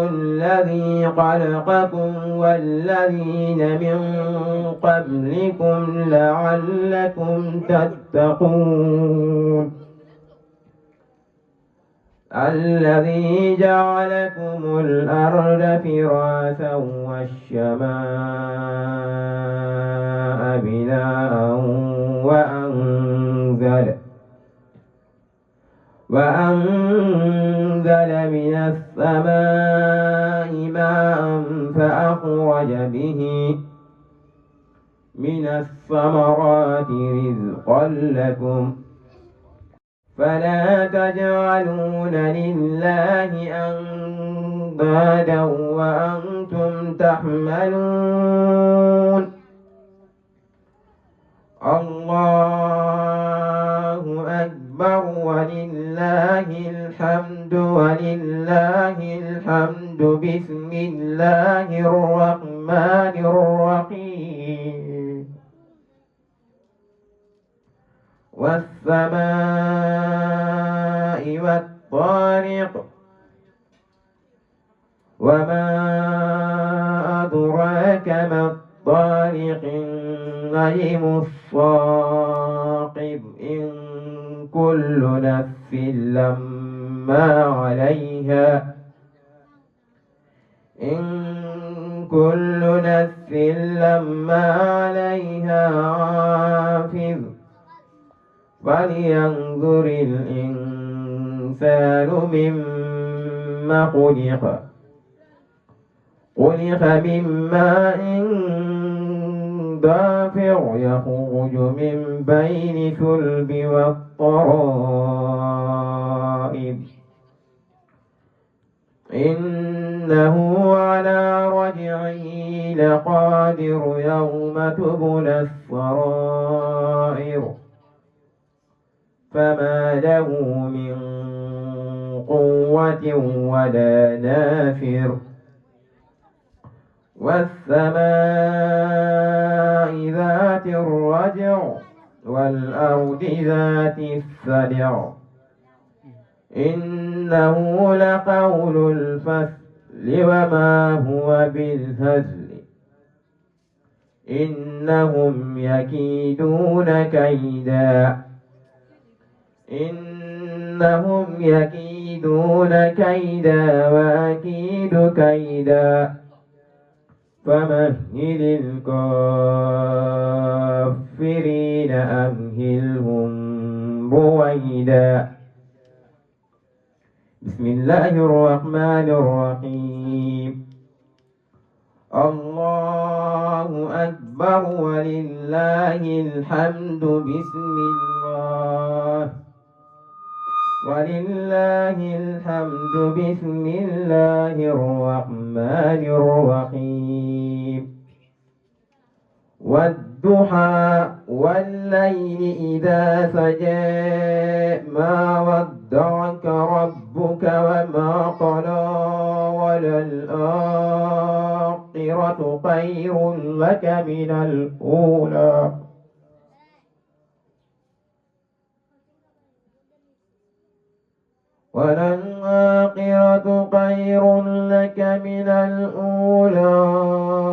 الذي خلقكم والذين من قبلكم لعلكم تتقون الذي جعلكم الأرض فراشا والسماء بناء وأنزل من السماء ماء فأخرج به من الثمرات رزقا لكم فلا تجعلون لله أندادا وأنتم تحملون الله أكبر ولله الحمد بسم الله الرحمن الرحيم والسماء والطارق وما أدراك ما الطارق النجم الثاقب إن كل نفس لما عليها حافظ فلينظر الإنسان مما خلق من ماء دافع يخرج من بين صلب والترائب إنه على رجعه لقادر يوم تبلى السرائر فما له من قوة ولا ناصر والسماء ذات الرجع والأرض ذات الصدع إنه لقول الفصل وما هو بالهزل إنهم يكيدون كيدا وأكيد كيدا فمهل الكافرين أمهلهم رويدا بسم الله الرحمن الرحيم الله أكبر ولله الحمد بسم الله الرحمن الرحيم والضحى والليل إذا سجى ما ودعك ربك وما قلى وللآخرة خير لك من الأولى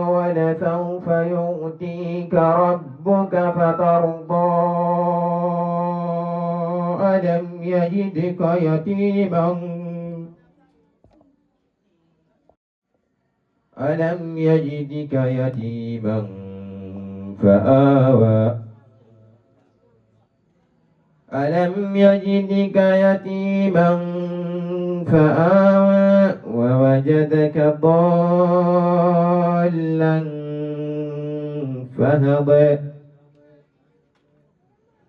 ولسوف يؤتيك ربك فترضى ألم يجدك يتيما فآوى ووجدك ضالا فهدى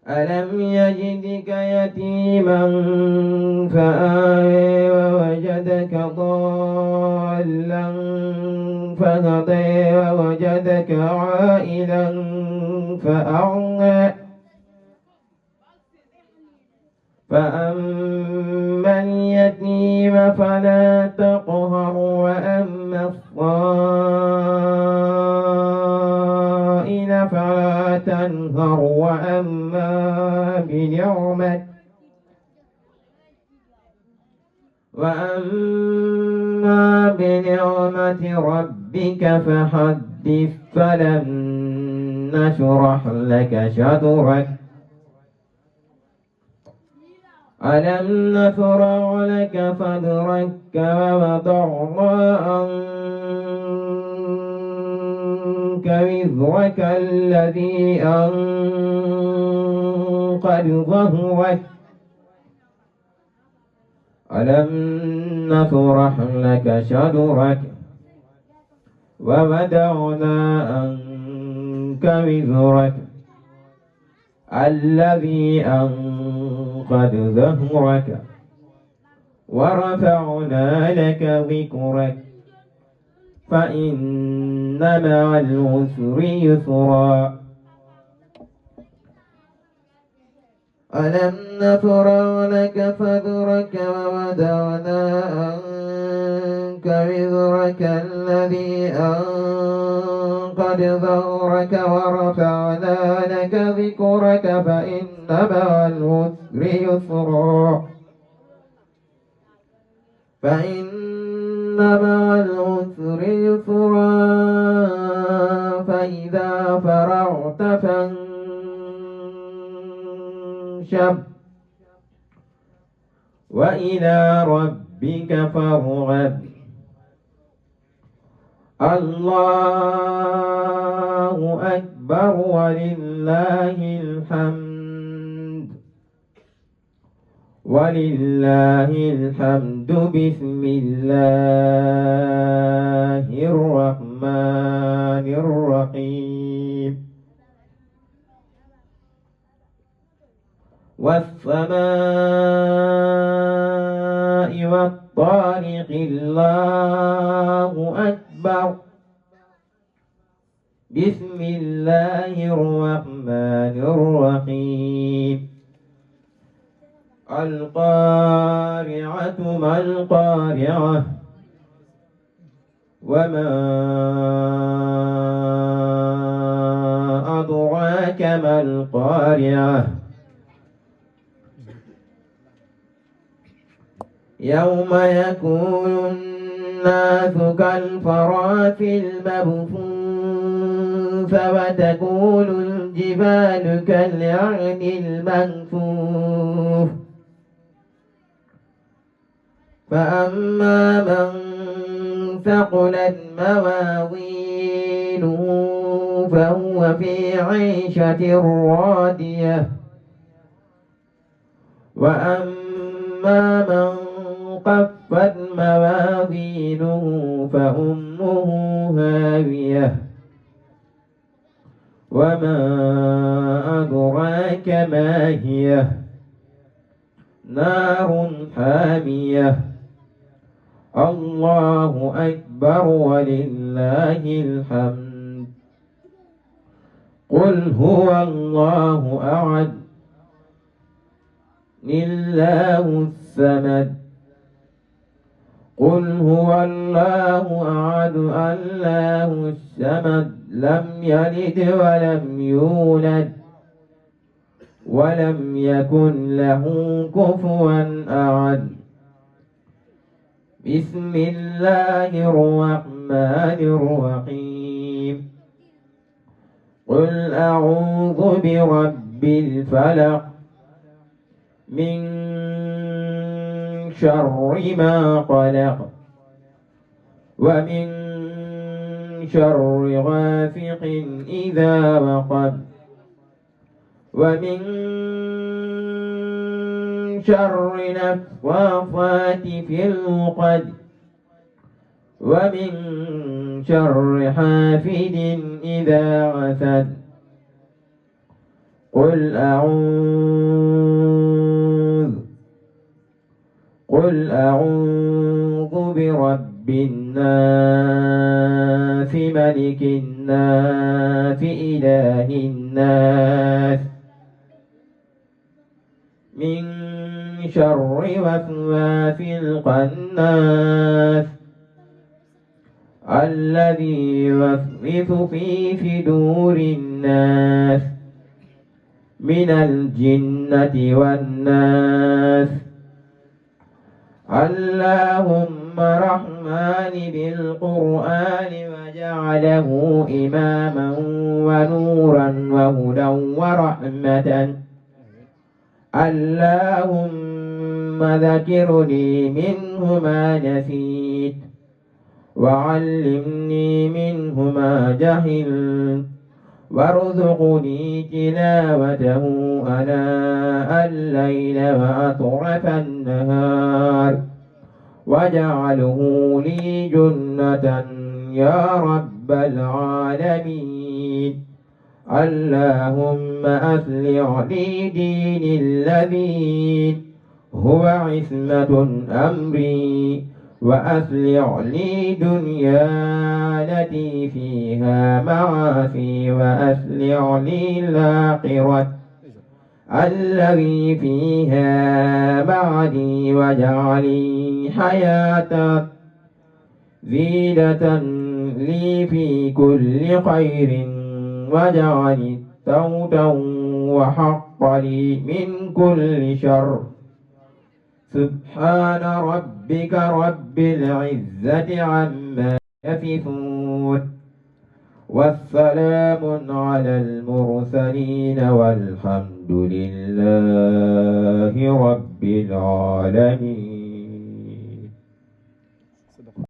ألم يجدك يتيما فآوى ووجدك ضالا فهدى ووجدك عائلا فأغنى فأما اليتيم فلا تقهر وأما الصائل فلا تنهر وأما بنعمة ربك فحدث فلم نشرح لك صدرك ألم نشرح لك صدرك ووضعنا عنك وزرك الذي أنقض ظهرك ألم نشرح لك صدرك ووضعنا عنك وزرك الذي أنقض ظهرك ورفعنا لك ذكرك فإن مع العسر يسرا ألم نشرح لك صدرك ووضعنا عنك وزرك الذي أنقض ظهرك ورفعنا لك ذكرك فإن مع العسر يسرا فإذا فرغت فانشب وإلى ربك فارغب الله أكبر ولله الحمد بسم الله الرحمن الرحيم والسماء والطارق الله أكبر بسم الله الرحمن الرحيم القارعة ما القارعة وما أدراك ما القارعة يوم يكون الناس كالفراش المبثوث وتكون الجبال كالعهن المنفوش فأما من ثقلت موازينه فهو في عيشة راضية وأما من خفت موازينه فأمه هاوية وما أدراك ما هي نار حامية الله أكبر ولله الحمد قل هو الله أحد الله الصمد قل هو الله أحد الله الصمد لم يلد ولم يولد ولم يكن له كفوا أحد بسم الله الرحمن الرحيم قل أعوذ برب الفلق من شر ما خلق ومن شر غاسق إذا وقب ومن شر النفاثات في العقد ومن شر حاسد إذا حسد قل أعوذ برب الناس ملك الناس إله الناس من شر وسواس الخناس الذي يوسوس في صدور الناس من الجنة والناس اللهم الرحمن بالقرآن وجعله إماما ونورا وهدى ورحمة. اللهم ذكرني منه ما نسيت وعلمني منه ما جهلت وارزقني تلاوته آناء الليل وأطراف النهار واجعله لي جنة يا رب العالمين. اللهم أصلح لي ديني الذي هو عصمة أمري وأصلح لي دنيا التي فيها معاصي وأصلح لي الآخرة الذي فيها معدي واجعلي حياة زينة لي في كل خير واجعلي توبة وحق لي من كل شر. سبحان ربك رب العزة عما يصفون والسلام على المرسلين والحمد لله رب العالمين.